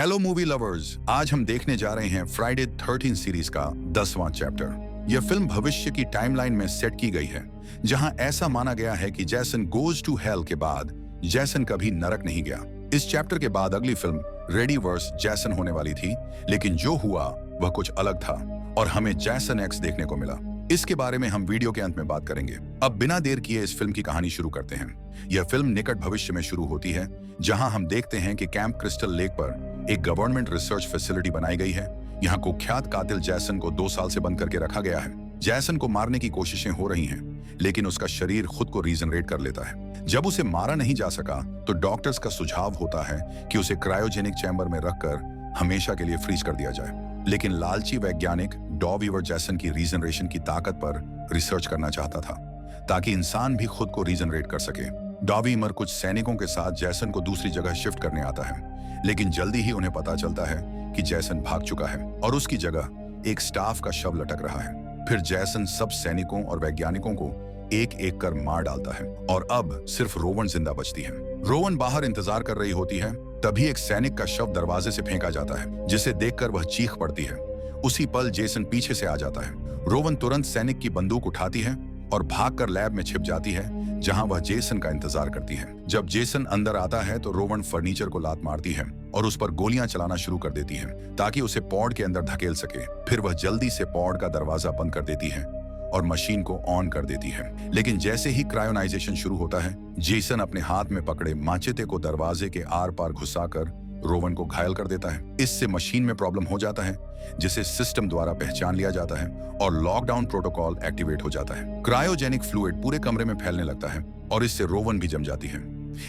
Hello movie lovers, आज हम देखने जा रहे हैं फ्राइडे 13 सीरीज का 10वां चैप्टर। यह फिल्म भविष्य की टाइमलाइन में सेट की गई है, जहां ऐसा माना गया है कि जैसन गोज टू हेल के बाद जैसन कभी नरक नहीं गया। इस चैप्टर के बाद अगली फिल्म रेडी वर्स जैसन होने वाली थी, लेकिन जो हुआ वह कुछ अलग था और हमें जैसन एक्स देखने को मिला। इसके बारे में हम वीडियो के अंत में बात करेंगे। अब बिना देर किए इस फिल्म की कहानी शुरू करते हैं। यह फिल्म निकट भविष्य में शुरू होती है, जहां हम देखते हैं कि कैंप क्रिस्टल लेक पर एक गवर्नमेंट रिसर्च फैसिलिटी बनाई गई है। यहाँ कुख्यात कातिल जैसन को 2 साल से बंद करके रखा गया है। जैसन को मारने की कोशिशें हो रही हैं, लेकिन उसका शरीर खुद को रीजनरेट कर लेता है। जब उसे मारा नहीं जा सका तो डॉक्टर्स का सुझाव होता है कि उसे क्रायोजेनिक चैम्बर में रखकर हमेशा के लिए फ्रीज कर दिया जाए। लेकिन लालची वैज्ञानिक डॉ वीवर जैसन की रीजनरेशन की ताकत पर रिसर्च करना चाहता था, ताकि इंसान भी खुद को रीजनरेट कर सके। डॉ वीवर कुछ सैनिकों के साथ जैसन को दूसरी जगह शिफ्ट करने आता है, लेकिन जल्दी ही उन्हें पता चलता है कि जैसन भाग चुका है और उसकी जगह एक स्टाफ का शव लटक रहा है। फिर जैसन सब सैनिकों और वैज्ञानिकों को एक एक कर मार डालता है और अब सिर्फ रोवन जिंदा बचती है। रोवन बाहर इंतजार कर रही होती है, तभी एक सैनिक का शव दरवाजे से फेंका जाता है, जिसे देखकर वह चीख पड़ती है। उसी पल जेसन पीछे से आ जाता है। रोवन तुरंत सैनिक की बंदूक उठाती है और भागकर लैब में छिप जाती है, जहां वह जेसन का इंतजार करती है। जब जेसन अंदर आता है तो रोवन फर्नीचर को लात मारती है और उस पर गोलियां चलाना शुरू कर देती है, ताकि उसे पॉड के अंदर धकेल सके। फिर वह जल्दी से पॉड का दरवाजा बंद कर देती है और मशीन को ऑन कर देती है। लेकिन जैसे ही क्रायोनाइजेशन शुरू होता है, जेसन अपने हाथ में पकड़े माचेते को दरवाजे के आर पार घुसाकर रोवन को घायल कर देता है। इससे मशीन में प्रॉब्लम हो जाता है, जिसे सिस्टम द्वारा पहचान लिया जाता है और लॉकडाउन प्रोटोकॉल एक्टिवेट हो जाता है। क्रायोजेनिक फ्लूइड पूरे कमरे में फैलने लगता है और इससे रोवन भी जम जाती है।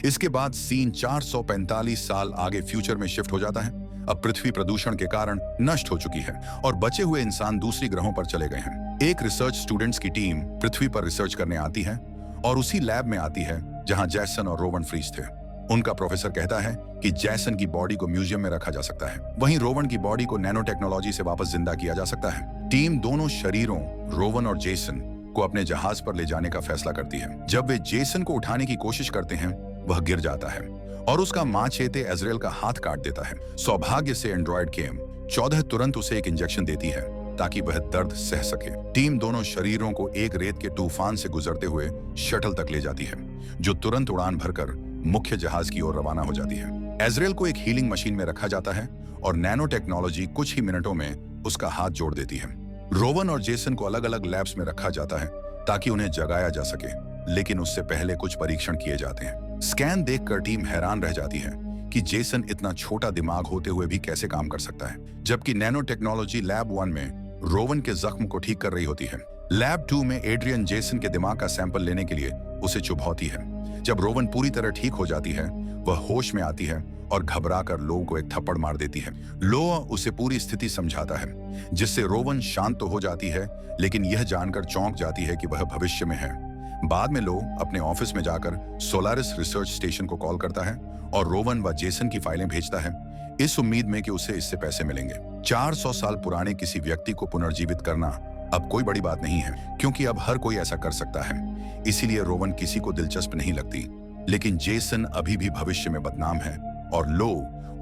इसके बाद सीन 445 साल आगे फ्यूचर में शिफ्ट हो जाता है। अब पृथ्वी प्रदूषण के कारण नष्ट हो चुकी है और बचे हुए इंसान दूसरी ग्रहों पर चले गए हैं। एक रिसर्च स्टूडेंट्स की टीम पृथ्वी पर रिसर्च करने आती है और उसी लैब में आती है जहां जैसन और रोवन फ्रीज थे। उनका प्रोफेसर कहता है कि जैसन की बॉडी को म्यूजियम में रखा जा सकता है, वहीं रोवन की बॉडी को नैनो टेक्नोलॉजी से वापस जिंदा किया जा सकता है। टीम दोनों शरीरों रोवन और जेसन को अपने जहाज पर ले जाने का फैसला करती है। जब वे जेसन को उठाने की कोशिश करते हैं, वह गिर जाता है और उसका माचेते एजरेल का हाथ काट देता है। सौभाग्य से एंड्रॉयड केम 14 तुरंत उसे एक इंजेक्शन देती है ताकि वह दर्द सह सके। टीम दोनों शरीरों को एक रेत के तूफान से गुजरते हुए शटल तक ले जाती है, जो तुरंत उड़ान भरकर मुख्य जहाज की ओर रवाना हो जाती है। एजरेल को एक हीलिंग मशीन में रखा जाता है और नैनो टेक्नोलॉजी कुछ ही मिनटों में उसका हाथ जोड़ देती है। रोवन और जेसन को अलग अलग लैब्स में रखा जाता है ताकि उन्हें जगाया जा सके, लेकिन उससे पहले कुछ परीक्षण किए जाते हैं। स्कैन देखकर टीम हैरान रह जाती है कि जेसन इतना छोटा दिमाग होते हुए भी कैसे काम कर सकता है, जबकि नैनो टेक्नोलॉजी लैब 1 में रोवन के जख्म को ठीक कर रही होती है। लैब 2 में एड्रियन जेसन के दिमाग का सैंपल लेने के लिए उसे चुभौती है। जब रोवन पूरी तरह ठीक हो जाती है, वह होश में आती है और घबराकर लो को एक थप्पड़ मार देती है। लो उसे पूरी स्थिति समझाता है, जिससे रोवन शांत तो हो जाती है, लेकिन यह जानकर चौंक जाती है कि वह भविष्य में है। बाद में लो अपने ऑफिस में जाकर सोलारिस रिसर्च स्टेशन को कॉल करता है और रोवन व जेसन की फाइलें भेजता है, इस उम्मीद में कि उसे इससे पैसे मिलेंगे। 400 साल पुराने किसी व्यक्ति को पुनर्जीवित करना अब कोई बड़ी बात नहीं है, क्योंकि अब हर कोई ऐसा कर सकता है। इसीलिए रोवन किसी को दिलचस्प नहीं लगती, लेकिन जेसन अभी भी भविष्य में बदनाम है और लो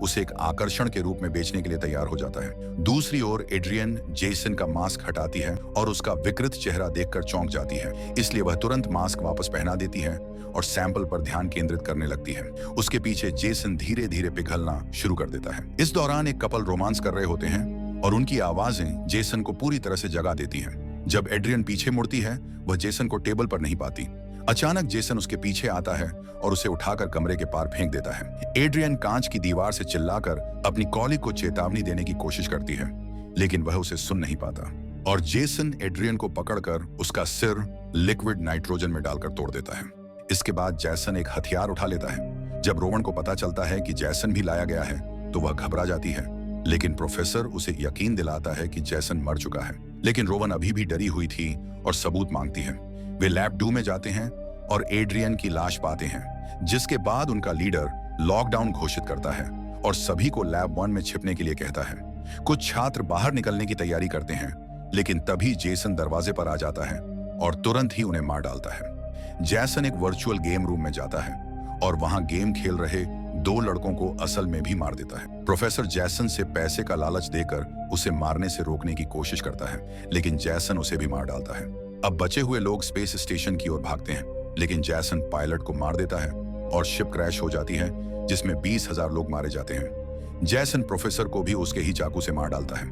उसे एक आकर्षण के रूप में बेचने के लिए तैयार हो जाता है। दूसरी ओर एड्रियन जेसन का मास्क हटाती है और उसका विकृत चेहरा देखकर चौंक जाती है, इसलिए वह तुरंत मास्क वापस पहना देती है और सैंपल पर ध्यान केंद्रित करने लगती है। उसके पीछे जेसन धीरे धीरे पिघलना शुरू कर देता है। इस दौरान एक कपल रोमांस कर रहे होते हैं और उनकी आवाजें जेसन को पूरी तरह से जगा देती हैं। जब एड्रियन पीछे मुड़ती है, वह जेसन को टेबल पर नहीं पाती। अचानक जेसन उसके पीछे आता है और उसे उठाकर कमरे के पार फेंक देता है। एड्रियन कांच की दीवार से चिल्लाकर अपनी कॉलीग को चेतावनी देने की कोशिश करती है, लेकिन वह उसे सुन नहीं पाता और जेसन एड्रियन को पकड़कर उसका सिर लिक्विड नाइट्रोजन में डालकर तोड़ देता है। इसके बाद जेसन एक हथियार उठा लेता है। जब रोवन को पता चलता है कि जेसन भी लाया गया है, तो वह घबरा जाती है, लेकिन प्रोफेसर उसे यकीन दिलाता है कि जेसन मर चुका है। लेकिन रोवन अभी भी डरी हुई थी और सबूत मांगती है। वे लैब 2 में जाते हैं और एड्रियन की लाश पाते हैं, जिसके बाद उनका लीडर लॉकडाउन घोषित करता है और सभी को लैब 1 में छिपने के लिए कहता है। कुछ छात्र बाहर निकलने की तैयारी करते हैं, लेकिन तभी जेसन दरवाजे पर आ जाता है और तुरंत ही उन्हें मार डालता है। जेसन एक वर्चुअल गेम रूम में जाता है और वहां गेम खेल रहे 2 लड़कों को असल में भी मार देता है। प्रोफेसर जैसन से पैसे का लालच देकर उसे मारने से रोकने की कोशिश करता है, लेकिन जैसन उसे भी मार डालता है। अब बचे हुए लोग स्पेस स्टेशन की ओर भागते हैं, लेकिन जैसन पायलट को मार देता है और शिप क्रैश हो जाती है, जिसमें 20,000 लोग मारे जाते हैं। जैसन प्रोफेसर को भी उसके ही चाकू से मार डालता है।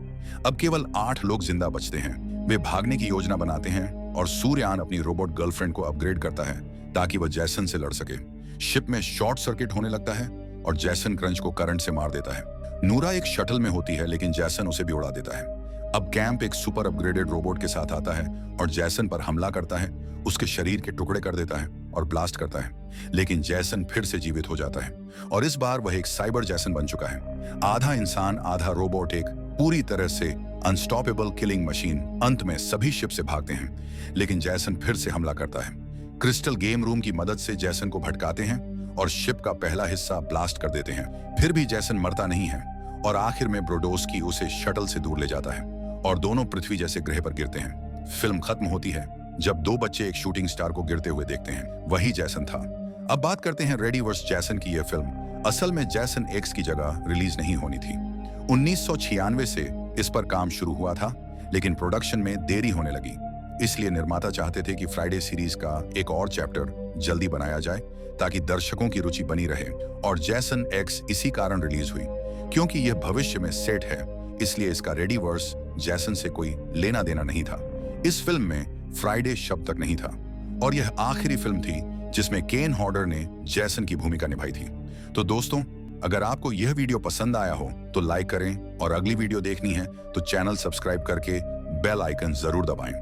अब केवल 8 लोग जिंदा बचते हैं। वे भागने की योजना बनाते हैं और सूर्यान अपनी रोबोट गर्लफ्रेंड को अपग्रेड करता है ताकि वह जैसन से लड़ सके। शिप में शॉर्ट सर्किट होने लगता है और जैसन क्रंच को करंट से मार देता है। नूरा एक शटल में होती है, लेकिन जैसन उसे भी उड़ा देता है। अब कैंप एक सुपर अपग्रेडेड रोबोट के साथ आता है और जैसन पर हमला करता है, उसके शरीर के टुकड़े कर देता है और ब्लास्ट करता है, लेकिन जैसन फिर से जीवित हो जाता है और इस बार वह एक साइबर जैसन बन चुका है। आधा इंसान आधा रोबोट, एक पूरी तरह से अनस्टॉपेबल किलिंग मशीन। अंत में सभी शिप से भागते हैं, लेकिन जैसन फिर से हमला करता है। क्रिस्टल गेम रूम की मदद से जैसन को भटकाते हैं और शिप का पहला हिस्सा ब्लास्ट कर देते हैं। फिर भी जैसन मरता नहीं है और आखिर में ब्रोडोस्की उसे शटल से दूर ले जाता है और दोनों पृथ्वी जैसे ग्रह पर गिरते हैं। फिल्म खत्म होती है जब 2 बच्चे एक शूटिंग स्टार को गिरते हुए देखते हैं। वही जैसन था। अब बात करते हैं रेडी वर्स जैसन की। यह फिल्म असल में जैसन एक्स की जगह रिलीज नहीं होनी थी। 1996 से इस पर काम शुरू हुआ था, लेकिन प्रोडक्शन में देरी होने लगी। इसलिए निर्माता चाहते थे कि फ्राइडे सीरीज का एक और चैप्टर जल्दी बनाया जाए ताकि दर्शकों की रुचि बनी रहे। और जैसन एक्स इसी कारण रिलीज हुई क्योंकि यह भविष्य में सेट है, इसलिए इसका रेडी वर्स जैसन से कोई लेना देना नहीं था। इस फिल्म में फ्राइडे शब्द तक नहीं था और यह आखिरी फिल्म थी जिसमें केन हॉर्डर ने जैसन की भूमिका निभाई थी। तो दोस्तों, अगर आपको यह वीडियो पसंद आया हो तो लाइक करें और अगली वीडियो देखनी है तो चैनल सब्सक्राइब करके बेल आइकन जरूर दबाएं।